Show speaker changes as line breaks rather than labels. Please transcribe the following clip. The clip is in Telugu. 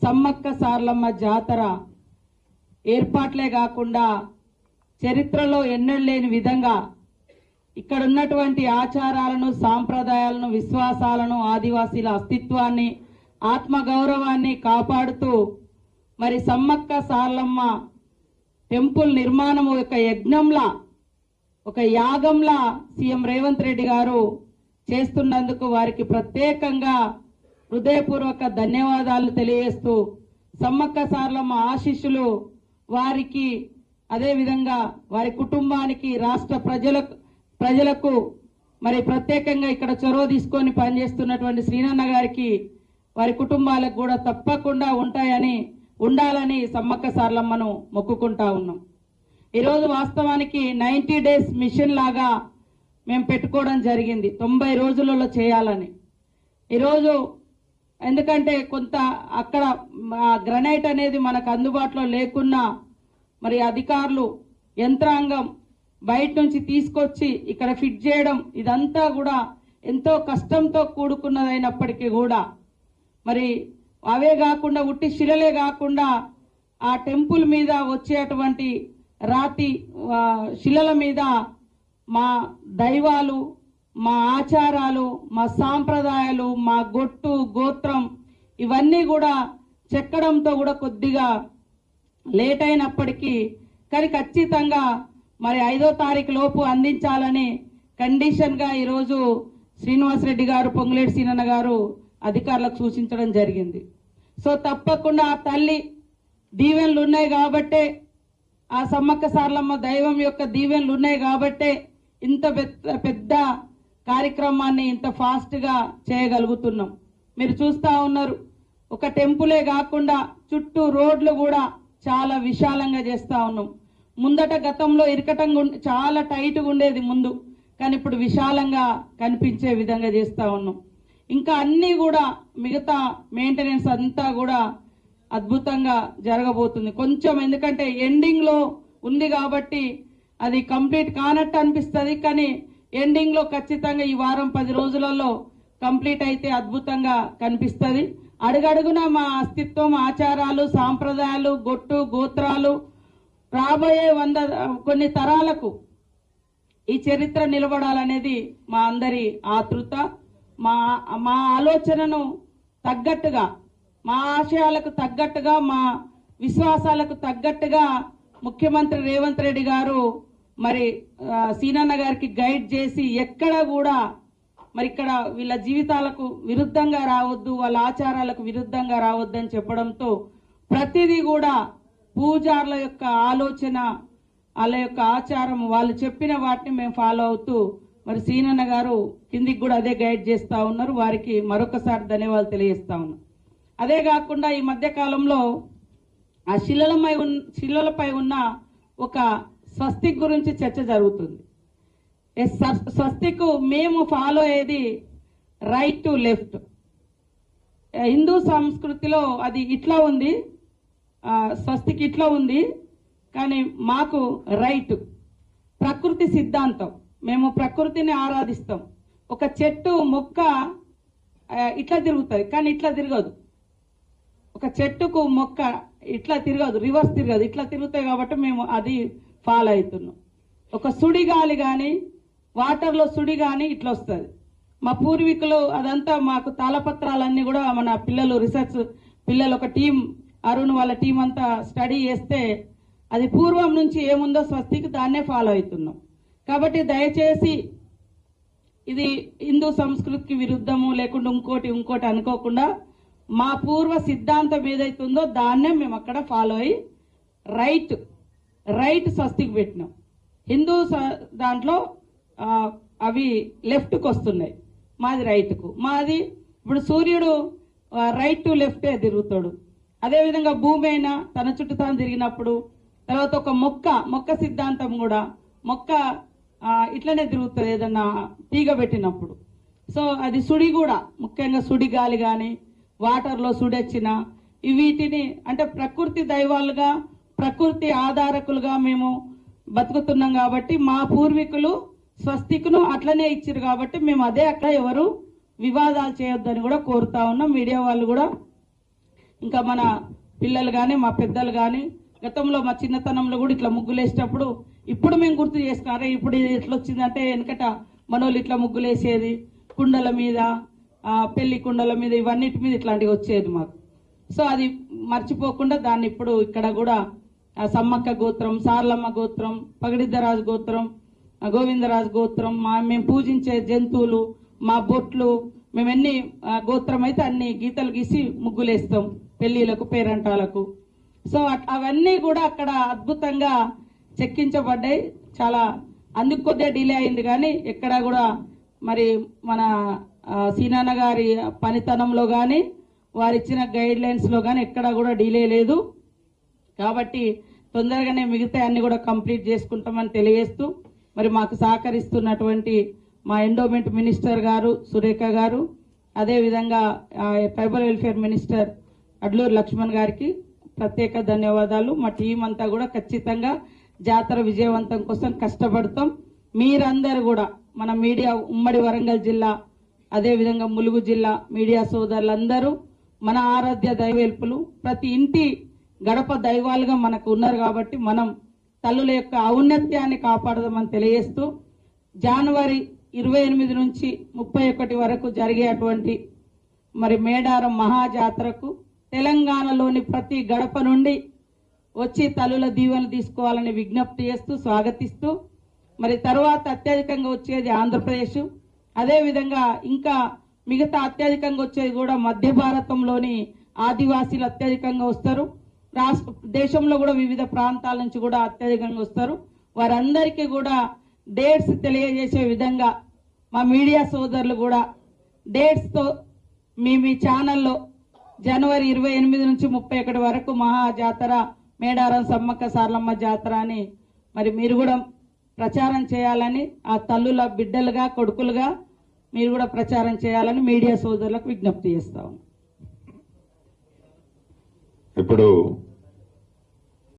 సమ్మక్క సార్లమ్మ జాతర ఏర్పాట్లే కాకుండా చరిత్రలో ఎన్నడూ లేని విధంగా ఇక్కడ ఉన్నటువంటి ఆచారాలను, సాంప్రదాయాలను, విశ్వాసాలను, ఆదివాసీల అస్తిత్వాన్ని, ఆత్మగౌరవాన్ని కాపాడుతూ మరి సమ్మక్క సార్లమ్మ టెంపుల్ నిర్మాణం ఒక యజ్ఞంలా, ఒక యాగంలా సీఎం రేవంత్ రెడ్డి గారు చేస్తున్నందుకు వారికి ప్రత్యేకంగా హృదయపూర్వక ధన్యవాదాలు తెలియజేస్తూ సమ్మక్క సార్లమ్మ ఆశీస్సులు వారికి, అదేవిధంగా వారి కుటుంబానికి, రాష్ట్ర ప్రజలకు మరి ప్రత్యేకంగా ఇక్కడ చొరవ తీసుకొని పనిచేస్తున్నటువంటి శ్రీనన్న గారికి, వారి కుటుంబాలకు కూడా తప్పకుండా ఉండాలని సమ్మక్క సార్లమ్మను మొక్కుకుంటా ఉన్నాం. ఈరోజు వాస్తవానికి 90 days మిషన్ లాగా మేము పెట్టుకోవడం జరిగింది, 90 రోజులలో చేయాలని. ఈరోజు ఎందుకంటే కొంత అక్కడ గ్రనైట్ అనేది మనకు అందుబాటులో లేకున్నా మరి అధికారులు, యంత్రాంగం బయట నుంచి తీసుకొచ్చి ఇక్కడ ఫిట్ చేయడం, ఇదంతా కూడా ఎంతో కష్టంతో కూడుకున్నదైనప్పటికీ కూడా మరి అవే కాకుండా ఉట్టి శిలలే కాకుండా ఆ టెంపుల్ మీద వచ్చేటువంటి రాతి శిలల మీద మా దైవాలు, మా ఆచారాలు, మా సాంప్రదాయాలు, మా గొట్టు గోత్రం ఇవన్నీ కూడా చెక్కడంతో కూడా కొద్దిగా లేట్ అయినప్పటికీ కానీ ఖచ్చితంగా మరి 5వ తారీఖు లోపు అందించాలని కండిషన్ గా ఈరోజు శ్రీనివాసరెడ్డి గారు, పొంగులేటి సీనన్న గారు అధికారులకు సూచించడం జరిగింది. సో తప్పకుండా ఆ తల్లి దీవెనలు ఉన్నాయి కాబట్టే, ఆ సమ్మక్క సార్లమ్మ దైవం యొక్క దీవెనలు ఉన్నాయి కాబట్టే ఇంత పెద్ద కార్యక్రమాన్ని ఇంత ఫాస్ట్ గా చేయగలుగుతున్నాం. మీరు చూస్తా ఉన్నారు, ఒక టెంపులే కాకుండా చుట్టూ రోడ్లు కూడా చాలా విశాలంగా చేస్తా ఉన్నాం. ముందట గతంలో ఇరకటంగా చాలా టైట్గా ఉండేది ముందు, కానీ ఇప్పుడు విశాలంగా కనిపించే విధంగా చేస్తా ఉన్నాం. ఇంకా అన్ని కూడా మిగతా మెయింటెనెన్స్ అంతా కూడా అద్భుతంగా జరగబోతుంది. కొంచెం ఎందుకంటే ఎండింగ్ లో ఉంది కాబట్టి అది కంప్లీట్ కానట్టు అనిపిస్తుంది, కానీ ఎండింగ్ లో ఖచ్చితంగా ఈ వారం 10 రోజులలో కంప్లీట్ అయితే అద్భుతంగా కనిపిస్తుంది. అడుగడుగున మా అస్తిత్వం, ఆచారాలు, సాంప్రదాయాలు, గొట్టు గోత్రాలు రాబోయే కొన్ని తరాలకు ఈ చరిత్ర నిలబడాలనేది మా అందరి ఆతృత. మా ఆలోచనను తగ్గట్టుగా, మా ఆశయాలకు తగ్గట్టుగా, మా విశ్వాసాలకు తగ్గట్టుగా ముఖ్యమంత్రి రేవంత్ రెడ్డి గారు మరి సీనన్న గారికి గైడ్ చేసి ఎక్కడ కూడా మరి ఇక్కడ వీళ్ళ జీవితాలకు విరుద్ధంగా రావద్దు, వాళ్ళ ఆచారాలకు విరుద్ధంగా రావద్దు అని చెప్పడంతో ప్రతిదీ కూడా పూజారుల యొక్క ఆలోచన, వాళ్ళ యొక్క ఆచారం, వాళ్ళు చెప్పిన వాటిని మేము ఫాలో అవుతూ మరి సీనన్న గారు కిందికి కూడా అదే గైడ్ చేస్తా ఉన్నారు. వారికి మరొకసారి ధన్యవాదాలు తెలియజేస్తా ఉన్నాం. అదే కాకుండా ఈ మధ్య కాలంలో ఆ శిలలపై ఉన్న ఒక స్వస్తిక్ గురించి చర్చ జరుగుతుంది. స్వస్తిక్ మేము ఫాలో అయ్యేది రైట్ టు లెఫ్ట్. హిందూ సంస్కృతిలో అది ఇట్లా ఉంది, స్వస్తిక్ ఇట్లా ఉంది, కానీ మాకు రైట్ ప్రకృతి సిద్ధాంతం. మేము ప్రకృతిని ఆరాధిస్తాం. ఒక చెట్టు మొక్క ఇట్లా తిరుగుతుంది, కానీ ఇట్లా తిరగదు. ఒక చెట్టుకు మొక్క ఇట్లా తిరగదు, రివర్స్ తిరగదు, ఇట్లా తిరుగుతాయి కాబట్టి మేము అది ఫాలో అవుతున్నాం. ఒక సుడిగాలి కానీ, వాటర్లో సుడి కానీ ఇట్లా వస్తుంది. మా పూర్వీకులు అదంతా మాకు తాళపత్రాలన్నీ కూడా మన పిల్లలు, రీసెర్చ్ పిల్లలు, ఒక టీం, అరుణ్ వాళ్ళ టీం అంతా స్టడీ చేస్తే అది పూర్వం నుంచి ఏముందో స్వస్తికి దాన్నే ఫాలో అవుతున్నాం. కాబట్టి దయచేసి ఇది హిందూ సంస్కృతికి విరుద్ధము లేకుండా ఇంకోటి అనుకోకుండా మా పూర్వ సిద్ధాంతం ఏదైతుందో దాన్నే మేము అక్కడ ఫాలో అయ్యి రైట్ స్వస్తికి పెట్టినాం. హిందూ దాంట్లో అవి లెఫ్ట్కి వస్తున్నాయి, మాది రైట్కు. మాది ఇప్పుడు సూర్యుడు రైట్ టు లెఫ్టే తిరుగుతాడు. అదేవిధంగా భూమి అయినా తన చుట్టూ తాను తిరిగినప్పుడు, తర్వాత ఒక మొక్క సిద్ధాంతం కూడా మొక్క ఇట్లనే తిరుగుతుంది ఏదన్నా తీగ పెట్టినప్పుడు. సో అది సుడి కూడా, ముఖ్యంగా సుడి గాలి కానీ, వాటర్లో సుడొచ్చిన వీటిని అంటే ప్రకృతి దైవాలుగా, ప్రకృతి ఆధారకులుగా మేము బతుకుతున్నాం. కాబట్టి మా పూర్వీకులు స్వస్తికును అట్లనే ఇచ్చారు కాబట్టి మేము అదే అక్కడ ఎవరు వివాదాలు చేయొద్దని కూడా కోరుతా ఉన్నాం. మీడియా వాళ్ళు కూడా ఇంకా మన పిల్లలు కానీ మా పెద్దలు కానీ గతంలో మా చిన్నతనంలో కూడా ఇట్లా ముగ్గులేసేటప్పుడు ఇప్పుడు మేము గుర్తు చేసుకున్నారే ఇప్పుడు ఇది ఎట్లా వచ్చిందంటే వెనకట మనోళ్ళు ఇట్లా ముగ్గులేసేది కుండల మీద పెళ్లి కుండల మీద ఇవన్నిటి మీద ఇట్లాంటివి వచ్చేది మాకు. సో అది మర్చిపోకుండా దాన్ని ఇప్పుడు ఇక్కడ కూడా సమ్మక్క గోత్రం, సార్లమ్మ గోత్రం, పగడిద్దరాజు గోత్రం, గోవిందరాజు గోత్రం, మేము పూజించే జంతువులు, మా బొట్లు, మేము ఎన్ని గోత్రం అయితే అన్ని గీతలు గీసి ముగ్గులేస్తాం పెళ్లిలకు, పేరంటాలకు. సో అవన్నీ కూడా అక్కడ అద్భుతంగా చెక్కించబడ్డాయి. చాలా అందుకు కొద్దిగా డిలే అయింది కానీ ఎక్కడ కూడా మరి మన సీనాన్న గారి పనితనంలో కానీ వారిచ్చిన గైడ్ లైన్స్ లో కానీ ఎక్కడ కూడా డిలే లేదు. కాబట్టి తొందరగానే మిగతా అన్ని కూడా కంప్లీట్ చేసుకుంటామని తెలియజేస్తూ మరి మాకు సహకరిస్తున్నటువంటి మా ఎండోమెంట్ మినిస్టర్ గారు సురేఖ గారు, అదేవిధంగా tribal welfare minister Adluri Laxman గారికి ప్రత్యేక ధన్యవాదాలు. మా టీం అంతా కూడా ఖచ్చితంగా జాతర విజయవంతం కోసం కష్టపడతాం. మీరందరూ కూడా మన మీడియా, ఉమ్మడి వరంగల్ జిల్లా, అదేవిధంగా ములుగు జిల్లా మీడియా సోదరులందరూ మన ఆరాధ్య దైవేల్పులు, ప్రతి ఇంటి గడప దైవాలుగా మనకు ఉన్నారు. కాబట్టి మనం తల్లుల యొక్క ఔన్నత్యాన్ని కాపాడదామని తెలియజేస్తూ జనవరి 28 నుంచి 31 వరకు జరిగేటువంటి మరి మేడారం మహాజాతరకు తెలంగాణలోని ప్రతి గడప నుండి వచ్చి తల్లుల దీవెనలు తీసుకోవాలని విజ్ఞప్తి చేస్తూ స్వాగతిస్తూ మరి తర్వాత అత్యధికంగా వచ్చేది ఆంధ్రప్రదేశ్, అదేవిధంగా ఇంకా మిగతా అత్యధికంగా వచ్చేది కూడా మధ్య భారతంలోని ఆదివాసీలు అత్యధికంగా వస్తారు. దేశంలో కూడా వివిధ ప్రాంతాల నుంచి కూడా అత్యధికంగా వస్తారు. వారందరికీ కూడా డేట్స్ తెలియజేసే విధంగా మా మీడియా సోదరులు కూడా డేట్స్ తో మీ ఛానల్లో జనవరి 28 నుంచి 31 వరకు మహా జాతర మేడారం సమ్మక్క సార్లమ్మ జాతర అని మరి మీరు కూడా ప్రచారం చేయాలని, ఆ తల్లుల బిడ్డలుగా కొడుకులుగా మీరు కూడా ప్రచారం చేయాలని మీడియా సోదరులకు విజ్ఞప్తి చేస్తాము.
ఇప్పుడు